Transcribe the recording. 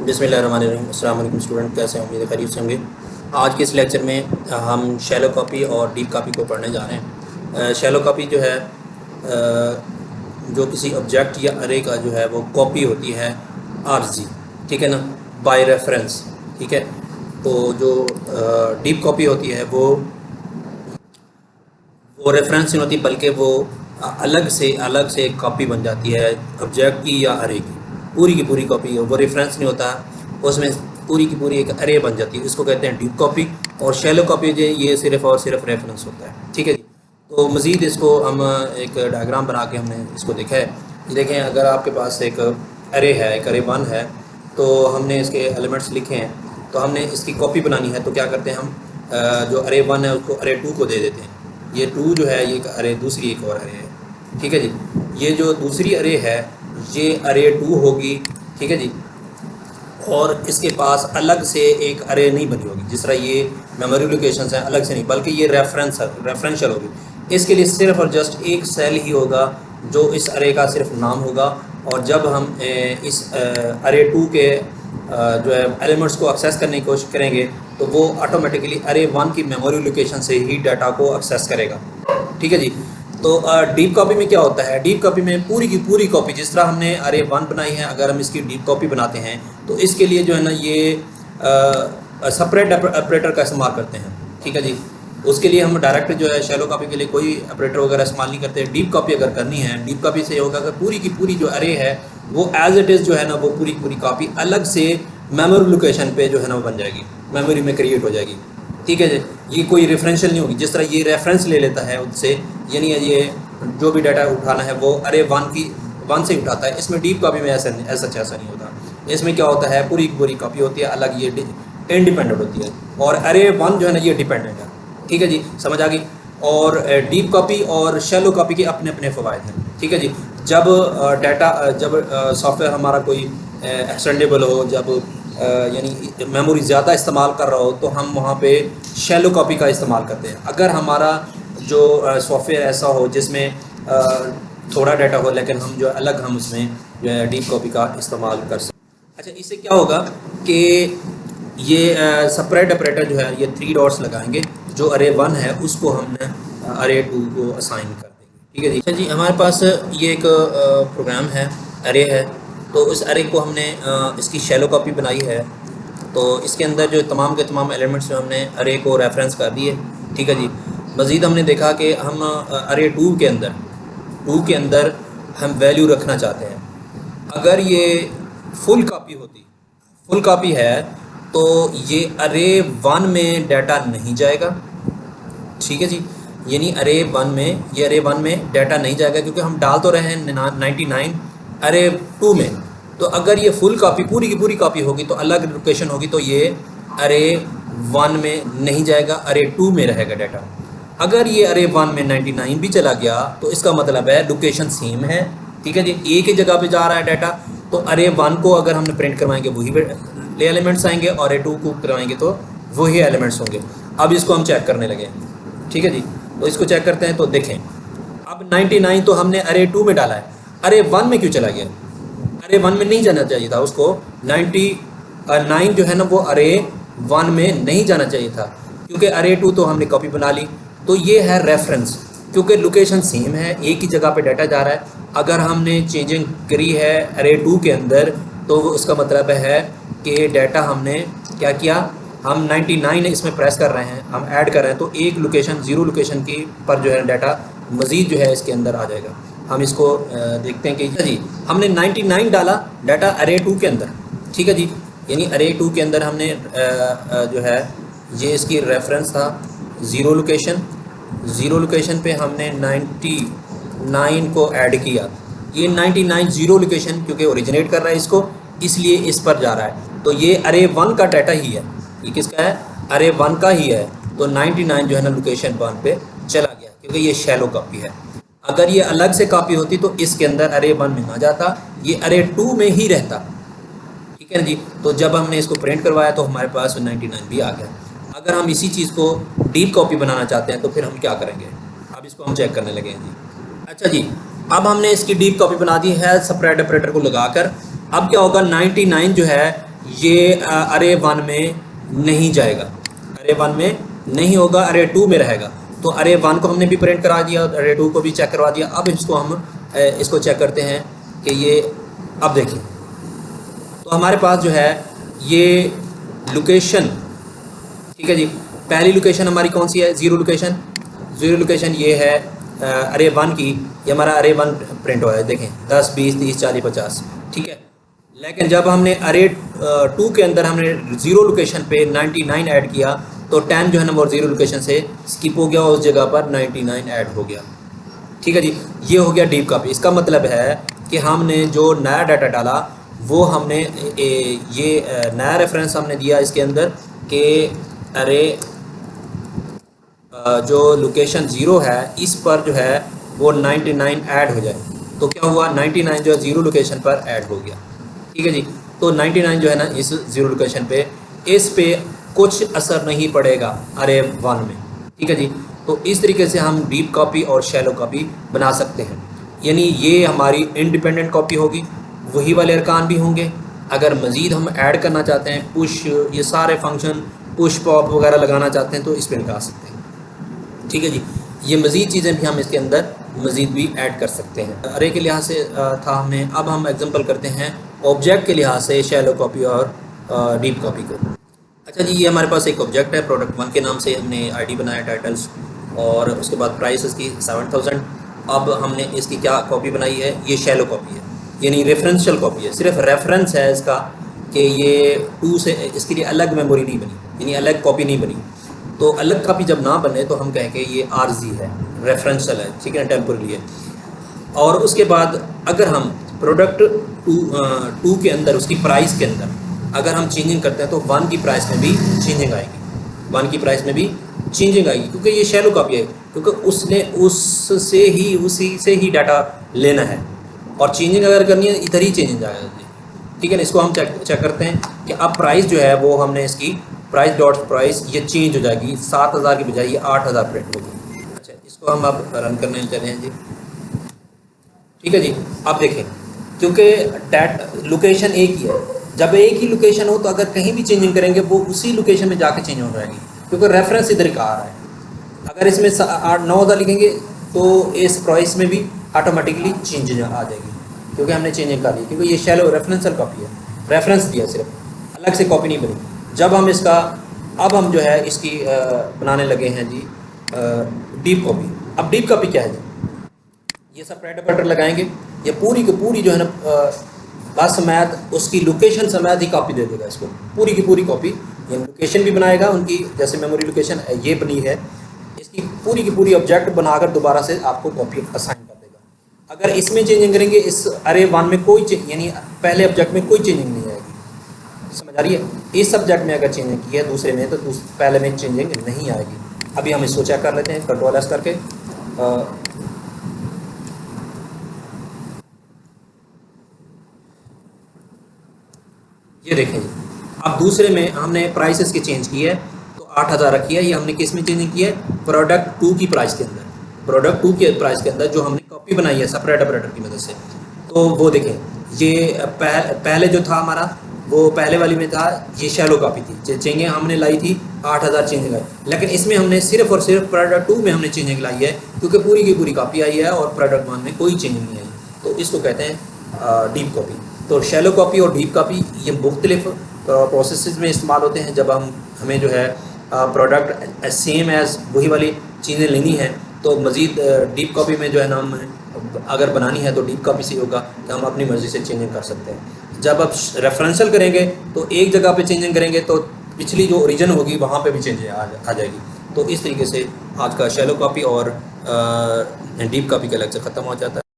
बिस्मिल्लाहिर्रहमानिर्रहीम। अस्सलाम वालेकुम स्टूडेंट, कैसे हैं? उम्मीद खैरियत से होंगे। आज के इस लेक्चर में हम शैलो कॉपी और डीप कॉपी को पढ़ने जा रहे हैं। शैलो कॉपी जो है जो किसी ऑब्जेक्ट या अरे का जो है वो कॉपी होती है आर्जी, ठीक है ना, बाय रेफरेंस, ठीक है। तो जो डीप कॉपी होती है वो रेफरेंस नहीं होती, बल्कि वो अलग से एक कॉपी बन जाती है ऑब्जेक्ट की या अरे की पूरी कॉपी। वो रेफरेंस नहीं होता, उसमें पूरी की पूरी एक अरे बन जाती है। इसको कहते हैं डीप कॉपी। और शैलो कॉपी जो ये सिर्फ़ और सिर्फ रेफरेंस होता है, ठीक है जी। तो मज़ीद इसको हम एक डायग्राम बना के हमने इसको देखा है। देखें, अगर आपके पास एक अरे है, एक अरे वन है, तो हमने इसके एलिमेंट्स लिखे हैं, तो हमने इसकी कॉपी बनानी है। तो क्या करते हैं हम, जो अरे वन है उसको अरे टू को दे देते हैं। ये टू जो है ये एक अरे, दूसरी एक और अरे है, ठीक है जी। ये जो दूसरी अरे है ये अरे टू होगी, ठीक है जी। और इसके पास अलग से एक अरे नहीं बनी होगी, जिस तरह ये मेमोरी लोकेशंस हैं अलग से नहीं, बल्कि ये रेफरेंशियल होगी। इसके लिए सिर्फ और जस्ट एक सेल ही होगा जो इस अरे का सिर्फ नाम होगा। और जब हम इस अरे टू के जो है एलिमेंट्स को एक्सेस करने की कोशिश करेंगे, तो वो ऑटोमेटिकली अरे वन की मेमोरी लोकेशन से ही डाटा को एक्सेस करेगा, ठीक है जी। तो डीप कॉपी में क्या होता है, डीप कॉपी में पूरी की पूरी कॉपी, जिस तरह हमने अरे वन बनाई है, अगर हम इसकी डीप कॉपी बनाते हैं तो इसके लिए जो है ना ये सेपरेट ऑपरेटर का इस्तेमाल करते हैं, ठीक है जी। उसके लिए हम डायरेक्ट जो है शैलो कॉपी के लिए कोई ऑपरेटर वगैरह इस्तेमाल नहीं करते। डीप कॉपी अगर करनी है, डीप कॉपी से होगा कि पूरी की पूरी जो अरे है वो एज इट इज़ जो है ना वो पूरी की पूरी कॉपी अलग से मेमोरी लोकेशन पे जो है ना वो बन जाएगी, मेमोरी में क्रिएट हो जाएगी, ठीक है जी। ये कोई रेफरेंशियल नहीं होगी, जिस तरह ये रेफरेंस ले लेता है उससे, यानी ये जो भी डाटा उठाना है वो अरे वन से ही उठाता है। इसमें डीप कॉपी में ऐसा नहीं होता। इसमें क्या होता है, पूरी की पूरी कॉपी होती है अलग, ये इंडिपेंडेंट होती है। और अरे वन जो है ना ये डिपेंडेंट है, ठीक है जी, समझ आ गई। और डीप कॉपी और शैलो कॉपी के अपने अपने फ़वाइद हैं, ठीक है जी। जब डाटा जब सॉफ्टवेयर हमारा कोई एक्सटेंडेबल हो, जब यानी मेमोरी ज़्यादा इस्तेमाल कर रहा हो, तो हम वहाँ पे शैलो कॉपी का इस्तेमाल करते हैं। अगर हमारा जो सॉफ्टवेयर ऐसा हो जिसमें थोड़ा डाटा हो, लेकिन हम जो अलग हम उसमें जो है डीप कॉपी का इस्तेमाल कर सकते हैं। अच्छा, इससे क्या होगा कि ये सेपरेट ऑपरेटर जो है ये थ्री डॉट्स लगाएंगे, जो अरे वन है उसको हमने अरे टू को असाइन कर देंगे, ठीक है जी। अच्छा जी, हमारे पास ये एक प्रोग्राम है, अरे है। तो उस अरे को हमने इसकी शैलो कॉपी बनाई है। तो इसके अंदर जो तमाम के तमाम एलिमेंट्स जो हमने अरे को रेफरेंस कर दिए, ठीक है जी। मज़ीद हमने देखा कि हम अरे टू के अंदर हम वैल्यू रखना चाहते हैं। अगर ये फुल कॉपी है तो ये अरे वन में डाटा नहीं जाएगा, ठीक है जी। यानी अरे वन में डाटा नहीं जाएगा, क्योंकि हम डाल तो रहे हैं 99 अरे टू में। तो अगर ये फुल कॉपी पूरी की पूरी कॉपी होगी तो अलग लोकेशन होगी, तो ये अरे वन में नहीं जाएगा, अरे टू में रहेगा डाटा। अगर ये अरे वन में 99 भी चला गया तो इसका मतलब है लोकेशन सेम है, ठीक है जी, एक ही जगह पे जा रहा है डाटा। तो अरे वन को अगर हमने प्रिंट करवाएंगे वही एलिमेंट्स आएंगे, और अरे टू को करवाएंगे तो वही एलिमेंट्स होंगे। अब इसको हम चेक करने लगे, ठीक है जी। तो इसको चेक करते हैं, तो देखें अब 99 तो हमने अरे टू में डाला है, अरे वन में क्यों चला गया? अरे वन में नहीं जाना चाहिए था उसको, 99 जो है ना वो अरे वन में नहीं जाना चाहिए था, क्योंकि अरे टू तो हमने कॉपी बना ली। तो ये है रेफरेंस, क्योंकि लोकेशन सेम है, एक ही जगह पे डाटा जा रहा है। अगर हमने चेंजिंग करी है अरे टू के अंदर, तो उसका मतलब है कि डाटा हमने क्या किया, हम 99 इसमें प्रेस कर रहे हैं, हम ऐड कर रहे हैं, तो एक लोकेशन ज़ीरो लोकेशन की पर जो है डाटा मज़ीद जो है इसके अंदर आ जाएगा। हम इसको देखते हैं कि जी हमने 99 डाला डाटा अरे टू के अंदर, ठीक है जी। यानी अरे टू के अंदर हमने जो है ये इसकी रेफरेंस था ज़ीरो लोकेशन पे हमने 99 को ऐड किया। ये 99 ज़ीरो लोकेशन क्योंकि ओरिजिनेट कर रहा है इसको, इसलिए इस पर जा रहा है। तो ये अरे वन का डाटा ही है, ये किसका है, अरे वन का ही है। तो 99 जो है ना लोकेशन वन पे चला गया, क्योंकि ये शैलो कॉपी है। अगर ये अलग से कॉपी होती तो इसके अंदर अरे वन में ना जाता, ये अरे टू में ही रहता, ठीक है ना जी। तो जब हमने इसको प्रिंट करवाया तो हमारे पास 99 भी आ गया। अगर हम इसी चीज़ को डीप कॉपी बनाना चाहते हैं तो फिर हम क्या करेंगे, अब इसको हम चेक करने लगे हैं जी। अच्छा जी, अब हमने इसकी डीप कॉपी बना दी है सेपरेट ऑपरेटर को लगाकर। अब क्या होगा, 99 जो है ये अरे वन में नहीं जाएगा, अरे वन में नहीं होगा, अरे टू में रहेगा। तो अरे वन को हमने भी प्रिंट करा दिया, अरे टू को भी चेक करवा दिया। अब इसको हम इसको चेक करते हैं कि ये, अब देखिए तो हमारे पास जो है ये लोकेशन, ठीक है जी। पहली लोकेशन हमारी कौन सी है? Zero location. ज़ीरो लोकेशन ये है अरे वन की, ये हमारा अरे वन प्रिंट हुआ है, देखें 10 20 30 40 50, ठीक है। लेकिन जब हमने अरे टू के अंदर हमने ज़ीरो लोकेशन पे 99 ऐड किया तो 10 जो है ना वो ज़ीरो लोकेशन से स्किप हो गया और उस जगह पर 99 ऐड हो गया, ठीक है जी। ये हो गया डीप कॉपी। इसका मतलब है कि हमने जो नया डाटा डाला वो हमने ये नया रेफरेंस हमने दिया इसके अंदर कि अरे जो लोकेशन ज़ीरो है इस पर जो है वो 99 ऐड हो जाए। तो क्या हुआ, 99 जो है ज़ीरो लोकेशन पर ऐड हो गया, ठीक है जी। तो 99 जो है ना इस ज़ीरो लोकेशन पे, इस पे कुछ असर नहीं पड़ेगा अरे वन में, ठीक है जी। तो इस तरीके से हम डीप कॉपी और शैलो कॉपी बना सकते हैं। यानी ये हमारी इंडिपेंडेंट कॉपी होगी, वही वाले अरकान भी होंगे। अगर मज़ीद हम ऐड करना चाहते हैं, पुश, ये सारे फंक्शन पुश पॉप वगैरह लगाना चाहते हैं तो इस पर लगा सकते हैं, ठीक है जी। ये मज़ीद चीज़ें भी हम इसके अंदर मज़ीद भी ऐड कर सकते हैं। अरे के लिहाज से था हमने, अब हम एग्जांपल करते हैं ऑब्जेक्ट के लिहाज से शैलो कॉपी और डीप कॉपी को। अच्छा जी, ये हमारे पास एक ऑब्जेक्ट है, प्रोडक्ट वन के नाम से हमने आईडी बनाया, टाइटल्स, और उसके बाद प्राइस इसकी 7000। अब हमने इसकी क्या कॉपी बनाई है, ये शैलो कॉपी है, यानी रेफरेंशियल कॉपी है, सिर्फ रेफरेंस है इसका कि ये टू से, इसके लिए अलग मेमोरी नहीं बनी, यानी अलग कॉपी नहीं बनी। तो अलग कॉपी जब ना बने तो हम कहें कि ये आर्जी है, रेफरेंशियल है, ठीक है, टेम्पररी है। और उसके बाद अगर हम प्रोडक्ट टू के अंदर उसकी प्राइस के अंदर अगर हम चेंजिंग करते हैं तो वन की प्राइस में भी चेंजिंग आएगी, वन की प्राइस में भी चेंजिंग आएगी, क्योंकि ये शैलो कॉपी है, क्योंकि उसने उसी से ही डाटा लेना है और चेंजिंग अगर करनी है इधर ही चेंजिंग आएगा, ठीक है ना। इसको हम चेक करते हैं कि अब प्राइस जो है वो हमने इसकी प्राइस डॉट प्राइस ये चेंज हो जाएगी, 7000 की बजाय ये 8000 प्रिंट होगी। अच्छा, इसको हम अब रन करने चले हैं जी, ठीक है जी। अब देखें, क्योंकि लोकेशन एक ही है, जब एक ही लोकेशन हो तो अगर कहीं भी चेंजिंग करेंगे वो उसी लोकेशन में जाके चेंज हो जाएगी, क्योंकि रेफरेंस इधर का आ रहा है। अगर इसमें 9,000 लिखेंगे तो इस प्राइस में भी ऑटोमेटिकली चेंज आ जाएगी, क्योंकि हमने चेंजिंग कर ली, क्योंकि ये शैलो रेफरेंशियल कॉपी है, रेफरेंस दिया सिर्फ, अलग से कॉपी नहीं बनी। जब हम इसका, अब हम जो है इसकी बनाने लगे हैं जी डीप कॉपी। अब डीप कॉपी क्या है जी, ये सेपरेट बटर लगाएंगे, ये पूरी की पूरी जो है ना बस समेत उसकी लोकेशन समेत ही कॉपी दे देगा इसको, पूरी की पूरी कॉपी। ये लोकेशन भी बनाएगा उनकी, जैसे मेमोरी लोकेशन ये बनी है, इसकी पूरी की पूरी ऑब्जेक्ट बनाकर दोबारा से आपको कॉपी असाइन कर देगा। अगर इसमें चेंजिंग करेंगे, इस अरे वन में कोई यानी पहले ऑब्जेक्ट में कोई चेंजिंग नहीं आएगी, समझ आ रही है। इस सब्जेक्ट में अगर चेंजिंग की है दूसरे में तो पहले में चेंजिंग नहीं आएगी। अभी हम इसको चेक कर लेते हैं, कंट्रोल एस करके। ये देखें, अब दूसरे में हमने प्राइसेस की चेंज की है तो 8000 रखी है, ये हमने किस में चेंजिंग की है, प्रोडक्ट टू की प्राइस के अंदर, प्रोडक्ट टू के प्राइस के अंदर जो हमने कॉपी बनाई है सेपरेट ऑपरेटर की मदद से। तो वो देखें, ये पहले जो था हमारा, वो पहले वाली में था, ये शैलो कॉपी थी, चेंजिंग हमने लाई थी 8000 चेंजिंग आई, लेकिन इसमें हमने सिर्फ और सिर्फ प्रोडक्ट टू में हमने चेंजिंग लाई है, क्योंकि पूरी की पूरी कॉपी आई है और प्रोडक्ट वन में कोई चेंजिंग नहीं आई। तो इसको कहते हैं डीप कॉपी। तो शैलो कॉपी और डीप कॉपी ये मुख्तलिफ प्रोसेस में इस्तेमाल होते हैं। जब हमें जो है प्रोडक्ट सेम एज़ वही वाली चीज़ें लेनी है तो मज़ीद डीप कॉपी में जो है ना हम अगर बनानी है तो डीप कॉपी से होगा कि हम अपनी मर्ज़ी से चेंजिंग कर सकते हैं। जब आप रेफरेंशियल करेंगे तो एक जगह पे चेंजिंग करेंगे तो पिछली जो ओरिजिन होगी वहाँ पे भी चेंज आ जाएगी। तो इस तरीके से आज का शैलो कॉपी और डीप कॉपी का लेक्चर ख़त्म हो जाता है।